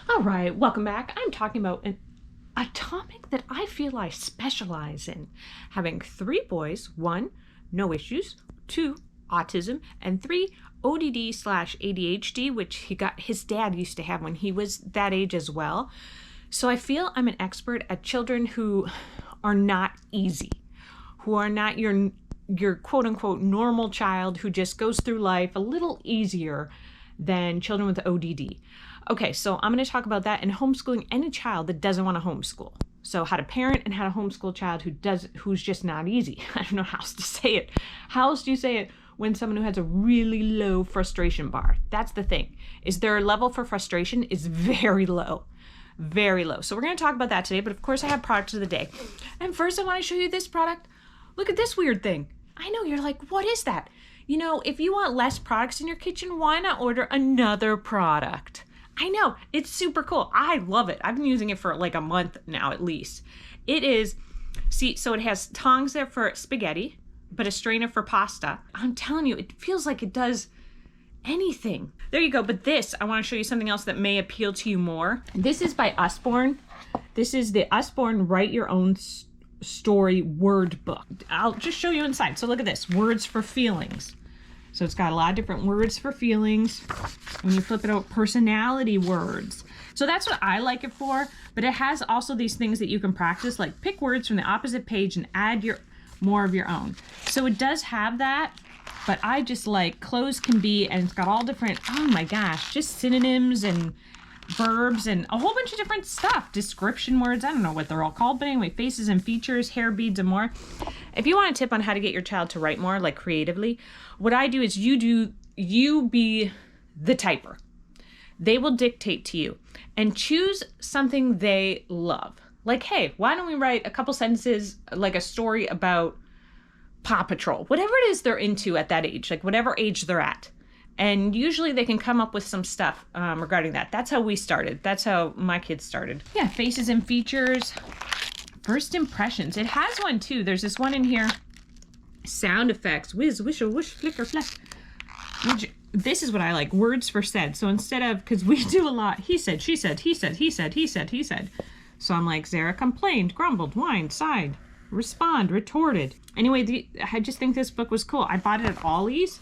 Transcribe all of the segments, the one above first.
All right, welcome back. I'm talking about a topic that I feel I specialize in. Having 3 boys, 1, no issues, 2, autism, and 3, ODD/ADHD, which his dad used to have when he was that age as well. So I feel I'm an expert at children who are not easy, who are not your quote unquote normal child who just goes through life a little easier than children with ODD. Okay, so I'm going to talk about that and homeschooling any child that doesn't want to homeschool. So how to parent and how to homeschool a child who's just not easy. I don't know how else to say it. How else do you say it when someone who has a really low frustration bar? That's the thing, is their level for frustration is very low. Very low. So we're going to talk about that today, but of course I have products of the day. And first I want to show you this product. Look at this weird thing. I know you're like, what is that? You know, if you want less products in your kitchen, why not order another product? I know, it's super cool. I love it. I've been using it for like a month now at least. It is, so it has tongs there for spaghetti, but a strainer for pasta. I'm telling you, it feels like it does anything. There you go. But this, I want to show you something else that may appeal to you more. This is by Usborne. This is the Usborne Write Your Own Story word book. I'll just show you inside. So look at this, words for feelings. So it's got a lot of different words for feelings. When you flip it out, personality words. So that's what I like it for, but it has also these things that you can practice, like pick words from the opposite page and add more of your own. So it does have that, but I just like clothes can be, and it's got all different, oh my gosh, just synonyms and verbs and a whole bunch of different stuff. Description words, I don't know what they're all called, but anyway, faces and features, hair beads and more. If you want a tip on how to get your child to write more, like creatively, what I do is you be the typer. They will dictate to you and choose something they love. Like, hey, why don't we write a couple sentences, like a story about Paw Patrol, whatever it is they're into at that age, like whatever age they're at. And usually they can come up with some stuff regarding that. That's how we started. That's how my kids started. Yeah, faces and features. First impressions. It has one too. There's this one in here. Sound effects. Whiz, whistle, whoosh, flicker, flash. This is what I like. Words for said. So instead of, because we do a lot, he said, she said, he said, he said, he said, he said. So I'm like, Zara complained, grumbled, whined, sighed, respond, retorted. Anyway, I just think this book was cool. I bought it at Ollie's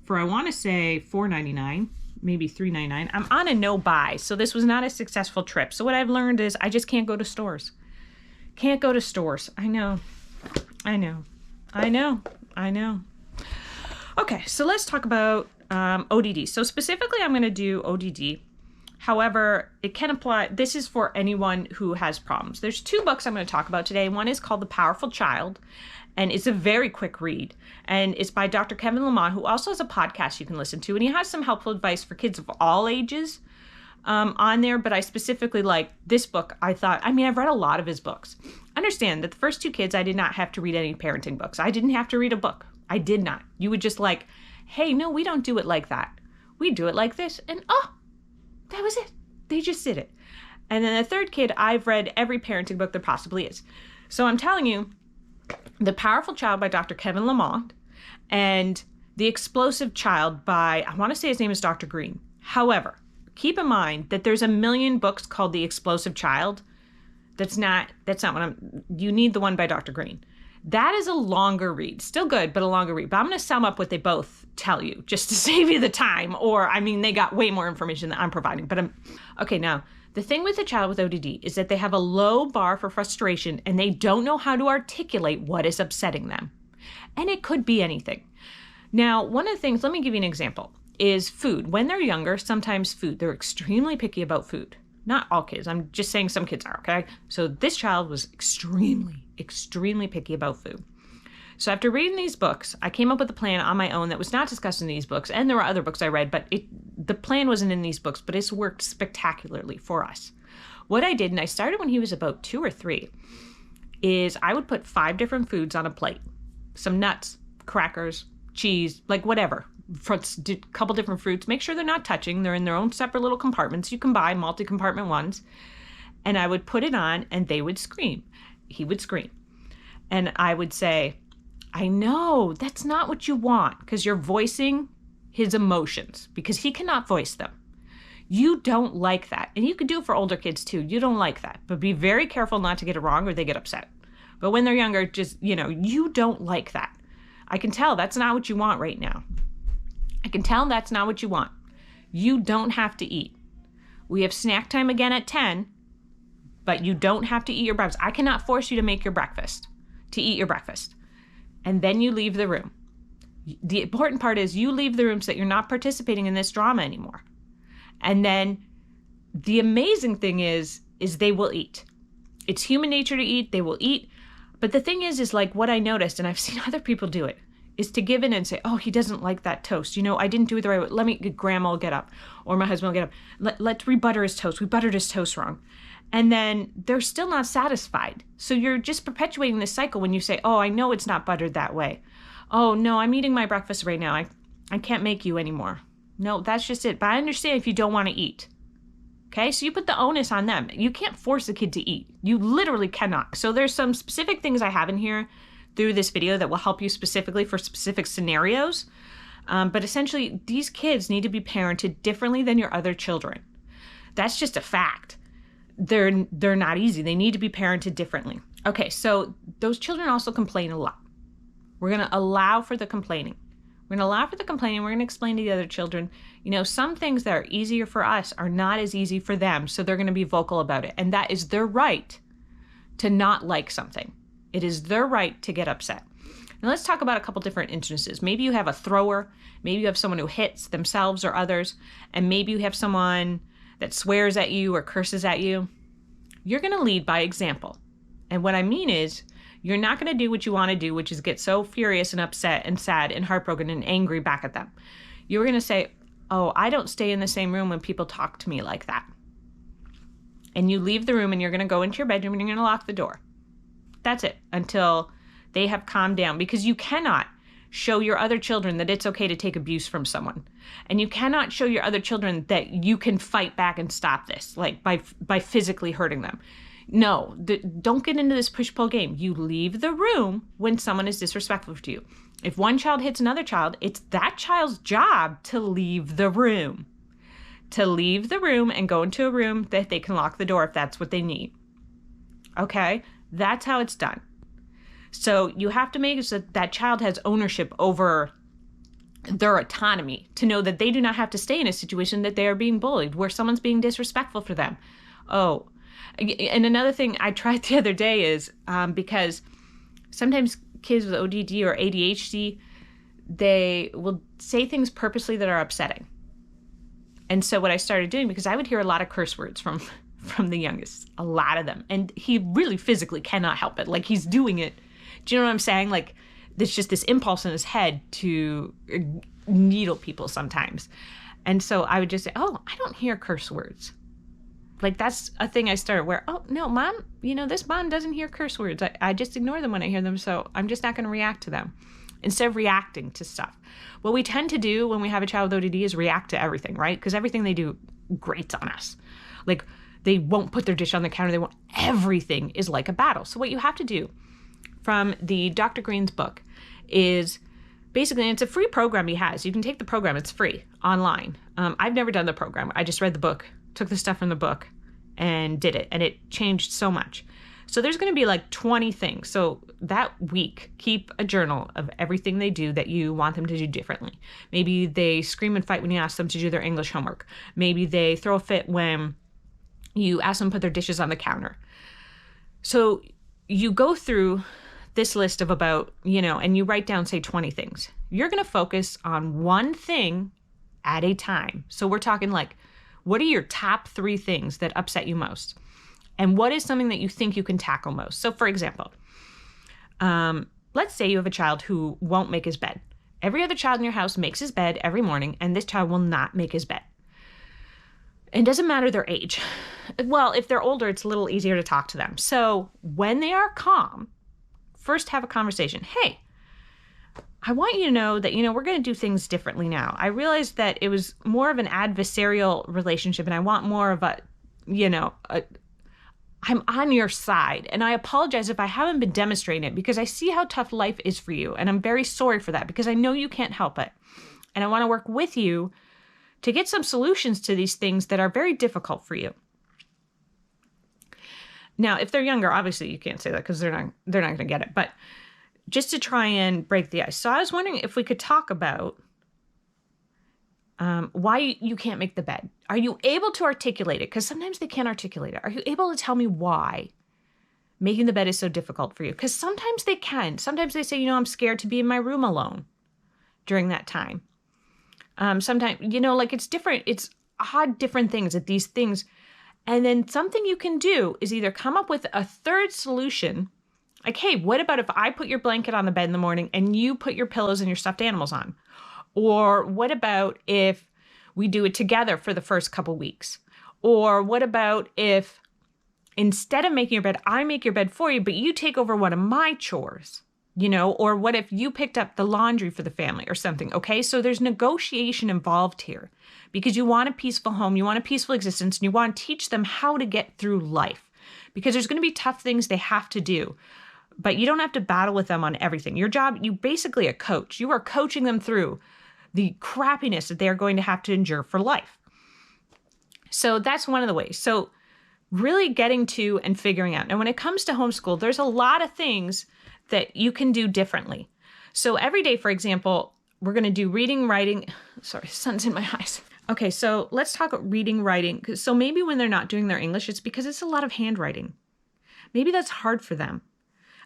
for, I want to say $4.99, maybe $3.99. I'm on a no buy, so this was not a successful trip. So what I've learned is I just can't go to stores. Can't go to stores. I know. Okay, so let's talk about ODD. So specifically, I'm going to do ODD. However, it can apply. This is for anyone who has problems. There's 2 books I'm going to talk about today. One is called The Powerful Child, and it's a very quick read. And it's by Dr. Kevin Lamont, who also has a podcast you can listen to. And he has some helpful advice for kids of all ages on there. But I specifically like this book. I've read a lot of his books. Understand that the first 2 kids, I did not have to read any parenting books. I didn't have to read a book. I did not. You would just like, hey, no, we don't do it like that. We do it like this. And that was it. They just did it. And then the 3rd kid, I've read every parenting book there possibly is. So I'm telling you, The Powerful Child by Dr. Kevin Lamont and The Explosive Child by, I want to say his name is Dr. Green. However, keep in mind that there's a million books called The Explosive Child. That's not what you need the one by Dr. Green. That is a longer read. Still good, but a longer read. But I'm going to sum up what they both tell you just to save you the time. Or, they got way more information than I'm providing. But okay, now, the thing with a child with ODD is that they have a low bar for frustration and they don't know how to articulate what is upsetting them. And it could be anything. Now, one of the things, let me give you an example, is food. When they're younger, sometimes food. They're extremely picky about food. Not all kids. I'm just saying some kids are, okay? So this child was extremely picky about food. So after reading these books, I came up with a plan on my own that was not discussed in these books. And there were other books I read, but the plan wasn't in these books, but it's worked spectacularly for us. What I did, and I started when he was about 2 or 3, is I would put 5 different foods on a plate. Some nuts, crackers, cheese, like whatever. A couple different fruits. Make sure they're not touching. They're in their own separate little compartments. You can buy multi-compartment ones. And I would put it on and they would scream. He would scream. And I would say, I know that's not what you want, because you're voicing his emotions because he cannot voice them. You don't like that. And you could do it for older kids too. You don't like that. But be very careful not to get it wrong or they get upset. But when they're younger, just, you don't like that. I can tell that's not what you want right now. I can tell that's not what you want. You don't have to eat. We have snack time again at 10, but you don't have to eat your breakfast. I cannot force you to make your breakfast, to eat your breakfast. And then you leave the room. The important part is you leave the room so that you're not participating in this drama anymore. And then the amazing thing is they will eat. It's human nature to eat. They will eat. But the thing is like what I noticed, and I've seen other people do it, is to give in and say, oh, he doesn't like that toast. I didn't do it the right way. Grandma will get up, or my husband will get up. Let's rebutter his toast. We buttered his toast wrong. And then they're still not satisfied. So you're just perpetuating this cycle when you say, oh, I know it's not buttered that way. Oh, no, I'm eating my breakfast right now. I can't make you anymore. No, that's just it. But I understand if you don't want to eat. Okay, so you put the onus on them. You can't force the kid to eat. You literally cannot. So there's some specific things I have in here through this video that will help you specifically for specific scenarios. But essentially, these kids need to be parented differently than your other children. That's just a fact. They're not easy. They need to be parented differently. Okay, so those children also complain a lot. We're going to allow for the complaining. We're going to allow for the complaining. We're going to explain to the other children, some things that are easier for us are not as easy for them. So they're going to be vocal about it. And that is their right to not like something. It is their right to get upset. Now let's talk about a couple different instances. Maybe you have a thrower. Maybe you have someone who hits themselves or others. And maybe you have someone that swears at you or curses at you. You're going to lead by example. And what I mean is, you're not going to do what you want to do, which is get so furious and upset and sad and heartbroken and angry back at them. You're going to say, oh, I don't stay in the same room when people talk to me like that. And you leave the room and you're going to go into your bedroom and you're going to lock the door. That's it, until they have calmed down, because you cannot show your other children that it's okay to take abuse from someone. And you cannot show your other children that you can fight back and stop this, like by physically hurting them. No, don't get into this push-pull game. You leave the room when someone is disrespectful to you. If one child hits another child, it's that child's job to leave the room. To leave the room and go into a room that they can lock the door if that's what they need. Okay? That's how it's done. So you have to make it so that child has ownership over their autonomy, to know that they do not have to stay in a situation that they are being bullied, where someone's being disrespectful for them. Oh, and another thing I tried the other day is, because sometimes kids with ODD or ADHD, they will say things purposely that are upsetting. And so what I started doing, because I would hear a lot of curse words from the youngest, a lot of them. And he really physically cannot help it. Like, he's doing it. Do you know what I'm saying? Like, there's just this impulse in his head to needle people sometimes. And so I would just say, oh, I don't hear curse words. Like, that's a thing I started where, oh, no, mom, this mom doesn't hear curse words. I just ignore them when I hear them. So I'm just not going to react to them instead of reacting to stuff. What we tend to do when we have a child with ODD is react to everything, right? Because everything they do grates on us. Like, they won't put their dish on the counter. Everything is like a battle. So what you have to do from the Dr. Green's book is basically, it's a free program he has. You can take the program. It's free online. I've never done the program. I just read the book, took the stuff from the book and did it. And it changed so much. So there's going to be like 20 things. So that week, keep a journal of everything they do that you want them to do differently. Maybe they scream and fight when you ask them to do their English homework. Maybe they throw a fit when you ask them to put their dishes on the counter. So you go through this list of about, and you write down, say, 20 things. You're going to focus on one thing at a time. So we're talking like, what are your top 3 things that upset you most? And what is something that you think you can tackle most? So for example, let's say you have a child who won't make his bed. Every other child in your house makes his bed every morning, and this child will not make his bed. It doesn't matter their age. Well, if they're older, it's a little easier to talk to them. So when they are calm, first have a conversation. Hey, I want you to know that, we're going to do things differently now. I realized that it was more of an adversarial relationship, and I want more of I'm on your side, and I apologize if I haven't been demonstrating it, because I see how tough life is for you, and I'm very sorry for that, because I know you can't help it. And I want to work with you to get some solutions to these things that are very difficult for you. Now, if they're younger, obviously you can't say that because they're not going to get it. But just to try and break the ice. So I was wondering if we could talk about why you can't make the bed. Are you able to articulate it? Because sometimes they can't articulate it. Are you able to tell me why making the bed is so difficult for you? Because sometimes they can. Sometimes they say, I'm scared to be in my room alone during that time. Sometimes, it's different. It's odd, different things at these things. And then something you can do is either come up with a third solution. Like, hey, what about if I put your blanket on the bed in the morning and you put your pillows and your stuffed animals on? Or what about if we do it together for the first couple weeks? Or what about if instead of making your bed, I make your bed for you, but you take over one of my chores? Or what if you picked up the laundry for the family or something? Okay, so there's negotiation involved here because you want a peaceful home, you want a peaceful existence, and you want to teach them how to get through life because there's going to be tough things they have to do, but you don't have to battle with them on everything. Your job, you basically a coach. You are coaching them through the crappiness that they're going to have to endure for life. So that's one of the ways. So really getting to and figuring out. Now, when it comes to homeschool, there's a lot of things that you can do differently. So every day, for example, we're going to do reading, writing. Sorry, sun's in my eyes. Okay, so let's talk about reading, writing. So maybe when they're not doing their English, it's because it's a lot of handwriting. Maybe that's hard for them.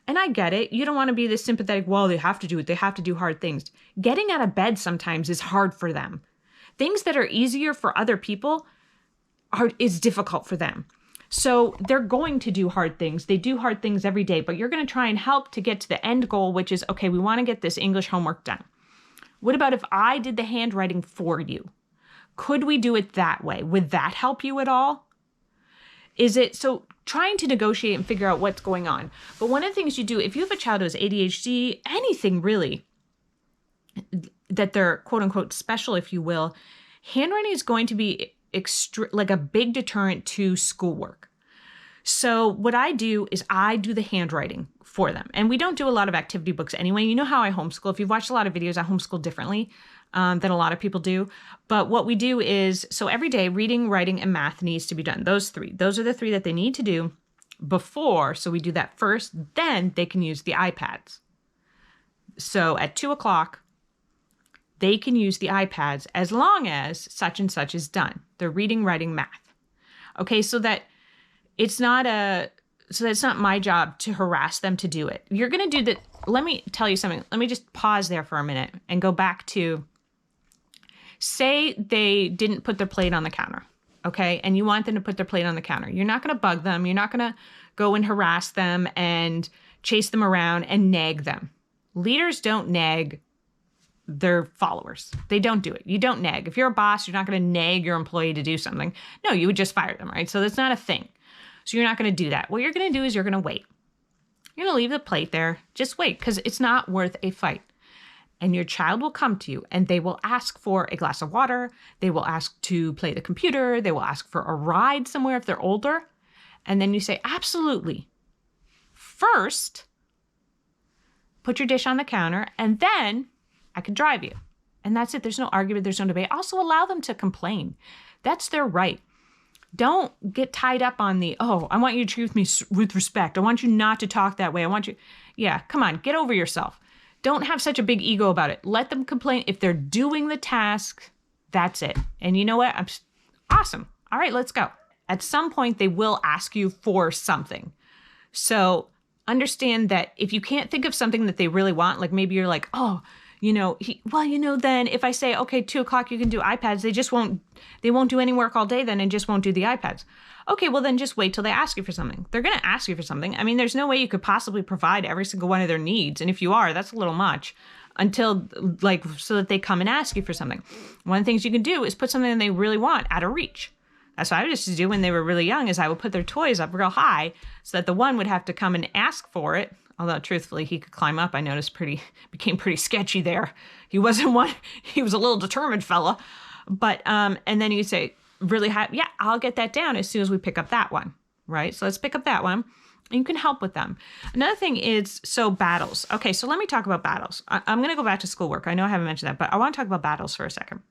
And I get it. You don't want to be this sympathetic, well, they have to do it. They have to do hard things. Getting out of bed sometimes is hard for them. Things that are easier for other people is difficult for them. So they're going to do hard things. They do hard things every day, but you're going to try and help to get to the end goal, which is, okay, we want to get this English homework done. What about if I did the handwriting for you? Could we do it that way? Would that help you at all? So trying to negotiate and figure out what's going on. But one of the things you do, if you have a child who has ADHD, anything really, that they're quote unquote special, if you will, handwriting is going to be like a big deterrent to schoolwork. So what I do is I do the handwriting for them. And we don't do a lot of activity books anyway. You know how I homeschool. If you've watched a lot of videos, I homeschool differently than a lot of people do. But what we do is, so every day, reading, writing, and math needs to be done. Those are the three that they need to do before. So we do that first, then they can use the iPads. So at 2:00, they can use the iPads as long as such and such is done. They're reading, writing, math. Okay, so that it's not my job to harass them to do it. You're going to do that. Let me tell you something. Let me just pause there for a minute and go back to, say they didn't put their plate on the counter, okay? And you want them to put their plate on the counter. You're not going to bug them. You're not going to go and harass them and chase them around and nag them. Leaders don't nag their followers. They don't do it. You don't nag. If you're a boss, you're not going to nag your employee to do something. No, you would just fire them, right? So that's not a thing. So you're not going to do that. What you're going to do is you're going to wait. You're going to leave the plate there. Just wait, because it's not worth a fight. And your child will come to you and they will ask for a glass of water. They will ask to play the computer. They will ask for a ride somewhere if they're older. And then you say, absolutely. First, put your dish on the counter and then I can drive you. And that's it. There's no argument. There's no debate. Also allow them to complain. That's their right. Don't get tied up on I want you to treat me with respect. I want you not to talk that way. Yeah, come on, get over yourself. Don't have such a big ego about it. Let them complain. If they're doing the task, that's it. And you know what? Awesome. All right, let's go. At some point, they will ask you for something. So understand that if you can't think of something that they really want, like maybe you're like, then if I say, okay, 2:00, you can do iPads, they won't do any work all day then and just won't do the iPads. Okay, well then just wait till they ask you for something. They're going to ask you for something. I mean, there's no way you could possibly provide every single one of their needs. And if you are, that's a little much so that they come and ask you for something. One of the things you can do is put something that they really want out of reach. That's what I used to do when they were really young, is I would put their toys up real high so that the one would have to come and ask for it. Although truthfully, he could climb up. I noticed became pretty sketchy there. He wasn't one, he was a little determined fella. But, and then you say really high, yeah, I'll get that down as soon as we pick up that one, right? So let's pick up that one and you can help with them. Another thing is, battles. Okay, so let me talk about battles. I'm going to go back to schoolwork. I know I haven't mentioned that, but I want to talk about battles for a second.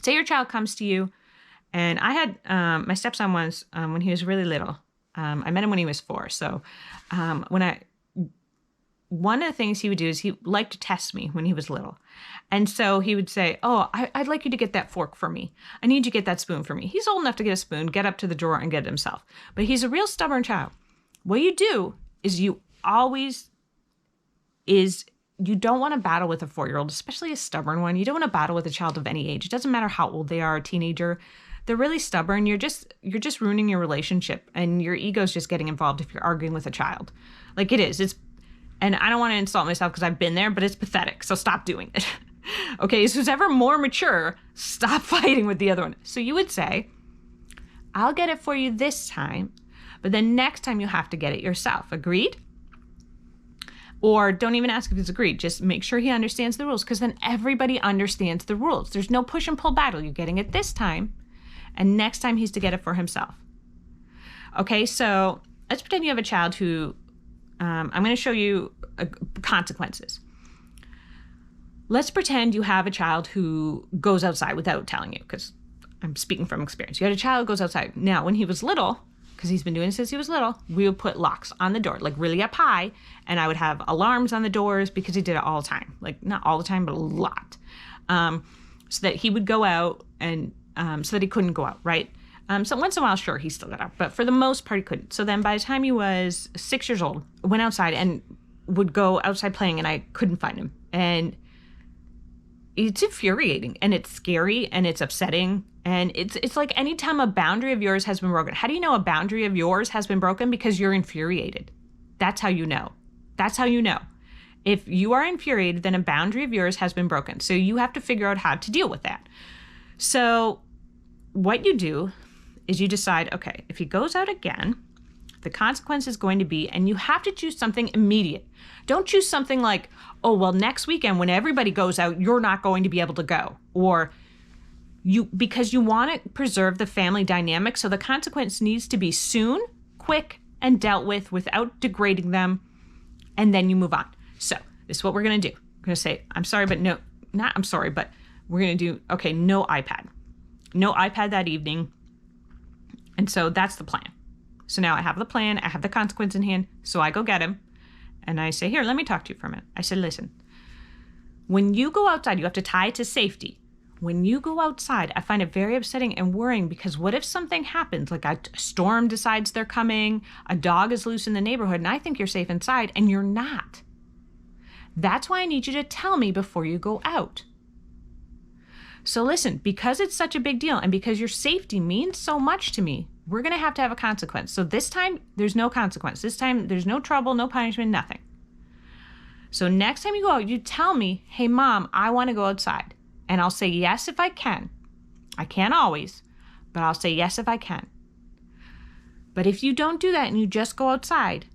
Say your child comes to you, and I had my stepson once when he was really little. I met him when he was 4. So one of the things he would do is he liked to test me when he was little. And so he would say, oh, I'd like you to get that fork for me. I need you to get that spoon for me. He's old enough to get a spoon, get up to the drawer and get it himself. But he's a real stubborn child. What you do is you don't want to battle with a 4-year-old, especially a stubborn one. You don't want to battle with a child of any age. It doesn't matter how old they are, a teenager. They're really stubborn. You're just ruining your relationship, and your ego's just getting involved if you're arguing with a child. Like it is. And I don't want to insult myself because I've been there, but it's pathetic. So stop doing it. Okay, so who's ever more mature, stop fighting with the other one. So you would say, I'll get it for you this time, but then next time you have to get it yourself. Agreed? Or don't even ask if it's agreed. Just make sure he understands the rules, because then everybody understands the rules. There's no push and pull battle. You're getting it this time, and next time he's to get it for himself. Okay, so let's pretend you have a child who, I'm going to show you consequences. Let's pretend you have a child who goes outside without telling you, because I'm speaking from experience. You had a child who goes outside. Now, when he was little, because he's been doing it since he was little, we would put locks on the door, like really up high, and I would have alarms on the doors because he did it all the time. Like not all the time, but a lot. So that he would go out and so that he couldn't go out, right? So once in a while, sure, he still got out, but for the most part, he couldn't. So then by the time he was 6 years old, went outside and would go outside playing, and I couldn't find him. And it's infuriating, and it's scary, and it's upsetting. And it's like anytime a boundary of yours has been broken. How do you know a boundary of yours has been broken? Because you're infuriated. That's how you know. That's how you know. If you are infuriated, then a boundary of yours has been broken. So you have to figure out how to deal with that. So what you do is you decide, okay, if he goes out again, the consequence is going to be, and you have to choose something immediate. Don't choose something like, oh, well, next weekend when everybody goes out, you're not going to be able to go. Or because you want to preserve the family dynamic. So the consequence needs to be soon, quick, and dealt with without degrading them. And then you move on. So this is what we're going to do. We're going to say, I'm sorry, but no, not I'm sorry, but we're going to do, okay, no iPad. No iPad that evening. And so that's the plan. So now I have the plan, I have the consequence in hand. So I go get him and I say, here, let me talk to you for a minute. I said, listen, when you go outside, you have to tie it to safety. When you go outside, I find it very upsetting and worrying, because what if something happens, like a storm decides they're coming, a dog is loose in the neighborhood, and I think you're safe inside, and you're not. That's why I need you to tell me before you go out. So listen, because it's such a big deal, and because your safety means so much to me, we're going to have a consequence. So this time, there's no consequence. This time, there's no trouble, no punishment, nothing. So next time you go out, you tell me, hey, Mom, I want to go outside. And I'll say yes if I can. I can't always, but I'll say yes if I can. But if you don't do that and you just go outside,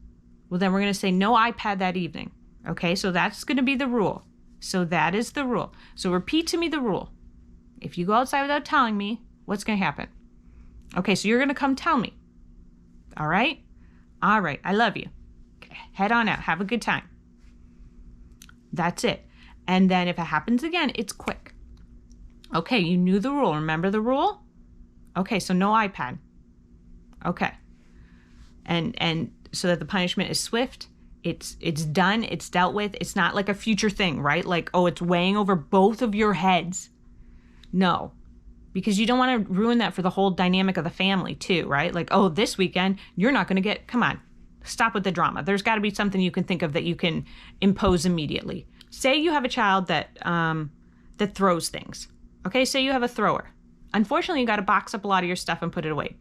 well, then we're going to say no iPad that evening. Okay, so that's going to be the rule. So that is the rule. So repeat to me the rule. If you go outside without telling me, what's going to happen? Okay, so you're going to come tell me. All right? All right, I love you. Okay, head on out. Have a good time. That's it. And then if it happens again, it's quick. Okay, you knew the rule. Remember the rule? Okay, so no iPad. Okay. And so that the punishment is swift, it's done, it's dealt with. It's not like a future thing, right? Like, oh, it's weighing over both of your heads. No. Because you don't want to ruin that for the whole dynamic of the family too, right? Like, oh, this weekend, you're not going to get, come on, stop with the drama. There's got to be something you can think of that you can impose immediately. Say you have a child that throws things. Okay, say you have a thrower. Unfortunately, you got to box up a lot of your stuff and put it away.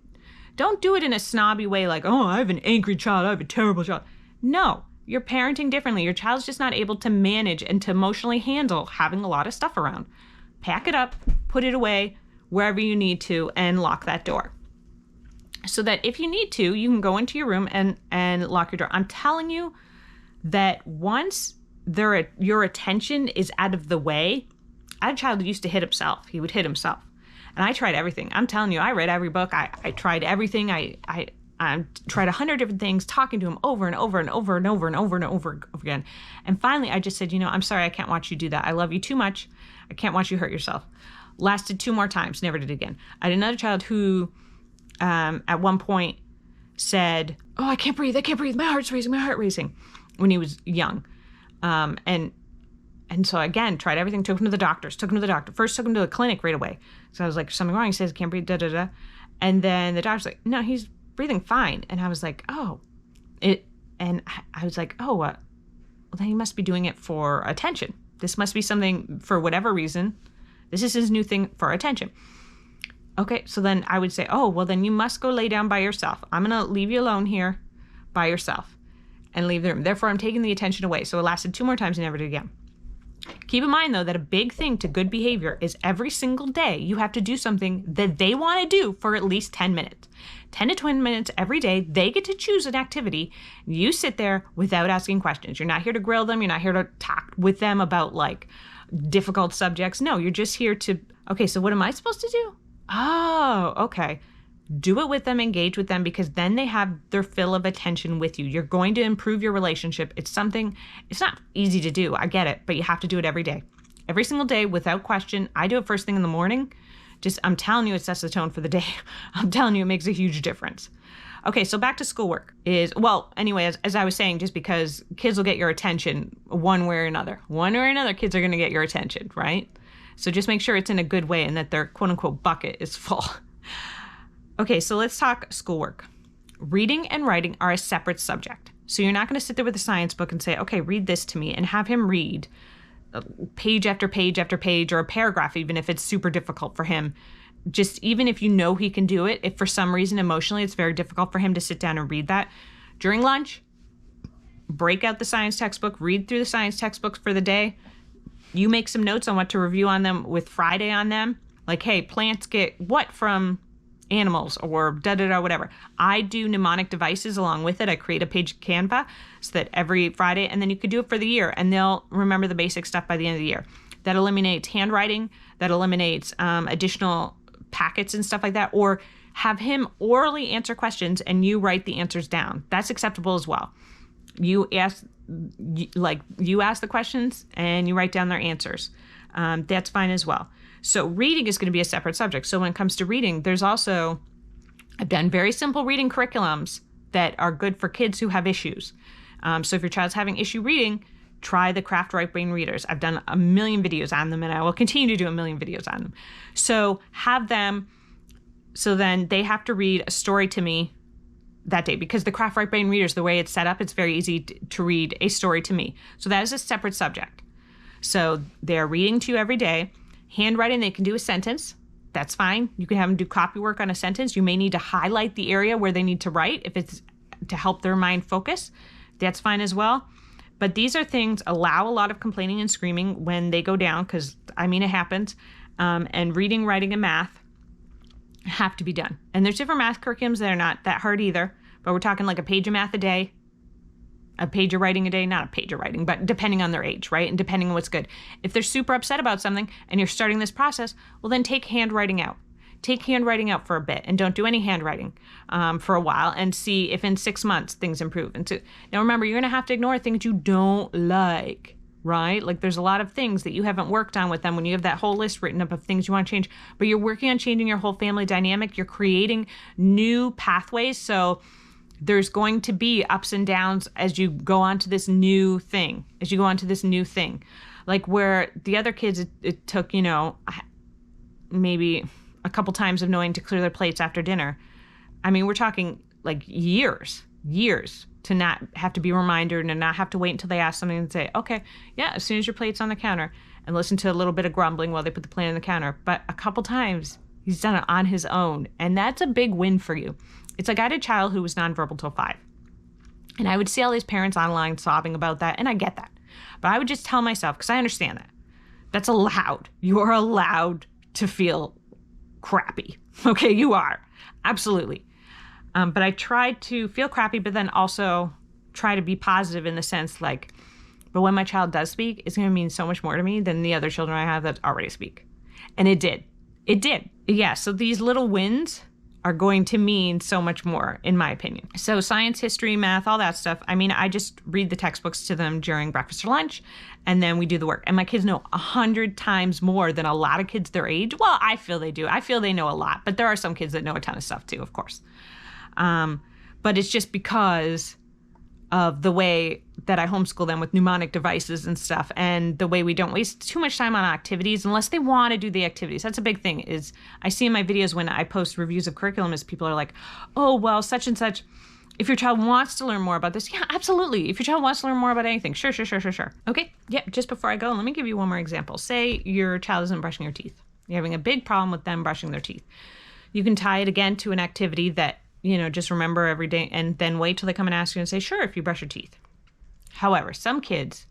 Don't do it in a snobby way like, oh, I have an angry child, I have a terrible child. No, you're parenting differently. Your child's just not able to manage and to emotionally handle having a lot of stuff around. Pack it up, put it away wherever you need to, and lock that door. So that if you need to, you can go into your room and lock your door. I'm telling you that once your attention is out of the way. I had a child who used to hit himself. He would hit himself. And I tried everything. I'm telling you, I read every book. I tried everything. I tried 100 different things, talking to him over and over and over and over and over and over again. And finally, I just said, I'm sorry, I can't watch you do that. I love you too much. I can't watch you hurt yourself. Lasted 2 more times, never did it again. I had another child who at one point said, "Oh, I can't breathe, my heart's racing," when he was young. And so again, tried everything, took him to the doctor. First took him to the clinic right away. So I was like, something wrong. He says, can't breathe, da-da-da. And then the doctor's like, no, he's breathing fine. And I was like, well, then he must be doing it for attention. This must be something for whatever reason. This is his new thing for attention. Okay, so then I would say, oh, well, then you must go lay down by yourself. I'm going to leave you alone here by yourself and leave the room. Therefore, I'm taking the attention away. So it lasted 2 more times and never did again. Keep in mind, though, that a big thing to good behavior is every single day you have to do something that they want to do for at least 10 minutes. 10 to 20 minutes every day, they get to choose an activity. You sit there without asking questions. You're not here to grill them. You're not here to talk with them about like difficult subjects. No, you're just here to, okay, so what am I supposed to do? Oh, okay. Do it with them, engage with them, because then they have their fill of attention with you. You're going to improve your relationship. It's not easy to do. I get it, but you have to do it every day. Every single day without question. I do it first thing in the morning. I'm telling you, it sets the tone for the day. I'm telling you, it makes a huge difference. Okay, so back to schoolwork as I was saying, just because kids will get your attention one way or another. One way or another, kids are going to get your attention, right? So just make sure it's in a good way and that their quote unquote bucket is full. Okay, so let's talk schoolwork. Reading and writing are a separate subject. So you're not going to sit there with a science book and say, okay, read this to me, and have him read page after page after page, or a paragraph, even if it's super difficult for him. Just even if you know he can do it, if for some reason emotionally it's very difficult for him to sit down and read that, during lunch, break out the science textbook, read through the science textbooks for the day. You make some notes on what to review on them with Friday on them. Like, hey, plants get what from animals, or da-da-da, whatever. I do mnemonic devices along with it. I create a page of Canva so that every Friday, and then you could do it for the year, and they'll remember the basic stuff by the end of the year. That eliminates handwriting, that eliminates additional packets and stuff like that, or have him orally answer questions and you write the answers down. That's acceptable as well. You ask the questions and you write down their answers. That's fine as well. So reading is going to be a separate subject. So when it comes to reading, I've done very simple reading curriculums that are good for kids who have issues. So if your child's having issue reading, try the Craft Right Brain Readers. I've done a million videos on them, and I will continue to do a million videos on them. So then they have to read a story to me that day, because the Craft Right Brain Readers, the way it's set up, it's very easy to read a story to me. So that is a separate subject. So they're reading to you every day. Handwriting, they can do a sentence. That's fine. You can have them do copy work on a sentence. You may need to highlight the area where they need to write if it's to help their mind focus. That's fine as well. But these are things, allow a lot of complaining and screaming when they go down, because, it happens. And reading, writing, and math have to be done. And there's different math curriculums that are not that hard either, but we're talking like a page of math a day, a page of writing a day, not a page of writing, but depending on their age, right? And depending on what's good. If they're super upset about something and you're starting this process, well, then take handwriting out. Take handwriting out for a bit and don't do any handwriting for a while, and see if in 6 months things improve. Now remember, you're going to have to ignore things you don't like, right? Like there's a lot of things that you haven't worked on with them when you have that whole list written up of things you want to change, but you're working on changing your whole family dynamic. You're creating new pathways. So there's going to be ups and downs as you go on to this new thing, Like where the other kids, it took, maybe a couple times of knowing to clear their plates after dinner. We're talking like years to not have to be reminded and not have to wait until they ask something and say, okay, yeah, as soon as your plate's on the counter, and listen to a little bit of grumbling while they put the plate on the counter. But a couple times he's done it on his own. And that's a big win for you. It's like I had a child who was nonverbal till 5. And I would see all these parents online sobbing about that. And I get that. But I would just tell myself, because I understand that. That's allowed. You are allowed to feel crappy. Okay, you are. Absolutely. But I tried to feel crappy, but then also try to be positive in the sense like, but when my child does speak, it's going to mean so much more to me than the other children I have that already speak. And it did. It did. Yeah, so these little wins are going to mean so much more, in my opinion. So science, history, math, all that stuff. I mean, I just read the textbooks to them during breakfast or lunch, and then we do the work. And my kids know 100 times more than a lot of kids their age. Well, I feel they do. I feel they know a lot, but there are some kids that know a ton of stuff too, of course. But it's just because of the way that I homeschool them with mnemonic devices and stuff, and the way we don't waste too much time on activities unless they want to do the activities. That's a big thing. Is I see in my videos when I post reviews of curriculum is people are like, oh, well, such and such, if your child wants to learn more about this, yeah, absolutely. If your child wants to learn more about anything, sure. Okay, yeah, just before I go, let me give you one more example. Say your child isn't brushing your teeth. You're having a big problem with them brushing their teeth. You can tie it again to an activity that, just remember every day, and then wait till they come and ask you and say, sure, if you brush your teeth. However, some kids,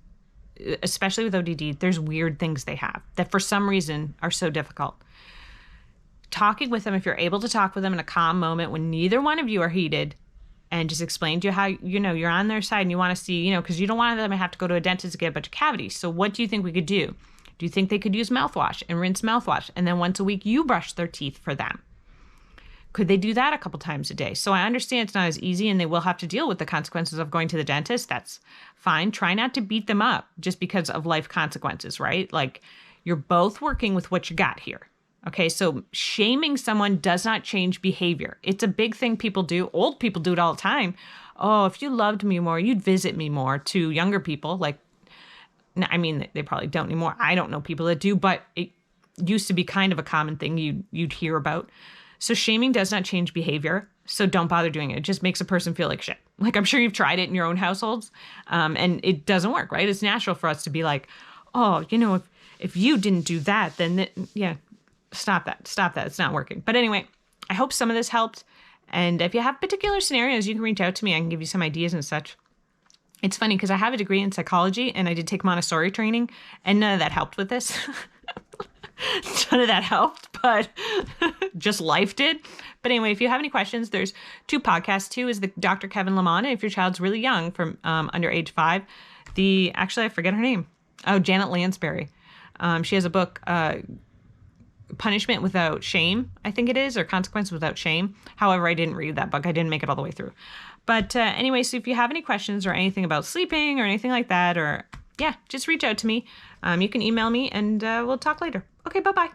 especially with ODD, there's weird things they have that for some reason are so difficult. Talking with them, if you're able to talk with them in a calm moment when neither one of you are heated, and just explain to you how, you're on their side and you want to see, because you don't want them to have to go to a dentist to get a bunch of cavities. So what do you think we could do? Do you think they could use mouthwash and rinse mouthwash? And then once a week, you brush their teeth for them. Could they do that a couple times a day? So I understand it's not as easy and they will have to deal with the consequences of going to the dentist. That's fine. Try not to beat them up just because of life consequences, right? Like, you're both working with what you got here. Okay, so shaming someone does not change behavior. It's a big thing people do. Old people do it all the time. Oh, if you loved me more, you'd visit me more. To younger people, like, I mean, they probably don't anymore. I don't know people that do, but it used to be kind of a common thing you'd hear about. So shaming does not change behavior. So don't bother doing it. It just makes a person feel like shit. Like, I'm sure you've tried it in your own households, and it doesn't work, right? It's natural for us to be like, oh, if you didn't do that, then yeah. Stop that. It's not working. But anyway, I hope some of this helped. And if you have particular scenarios, you can reach out to me. I can give you some ideas and such. It's funny because I have a degree in psychology and I did take Montessori training, and none of that helped with this. None of that helped, but just life did. But anyway, if you have any questions, there's 2 podcasts. 2 is the Dr. Kevin Lamont. And if your child's really young, from under age 5, actually, I forget her name. Oh, Janet Lansbury. She has a book, Punishment Without Shame, I think it is, or Consequence Without Shame. However, I didn't read that book. I didn't make it all the way through. But anyway, so if you have any questions or anything about sleeping or anything like that, or just reach out to me. You can email me and we'll talk later. Okay, bye-bye.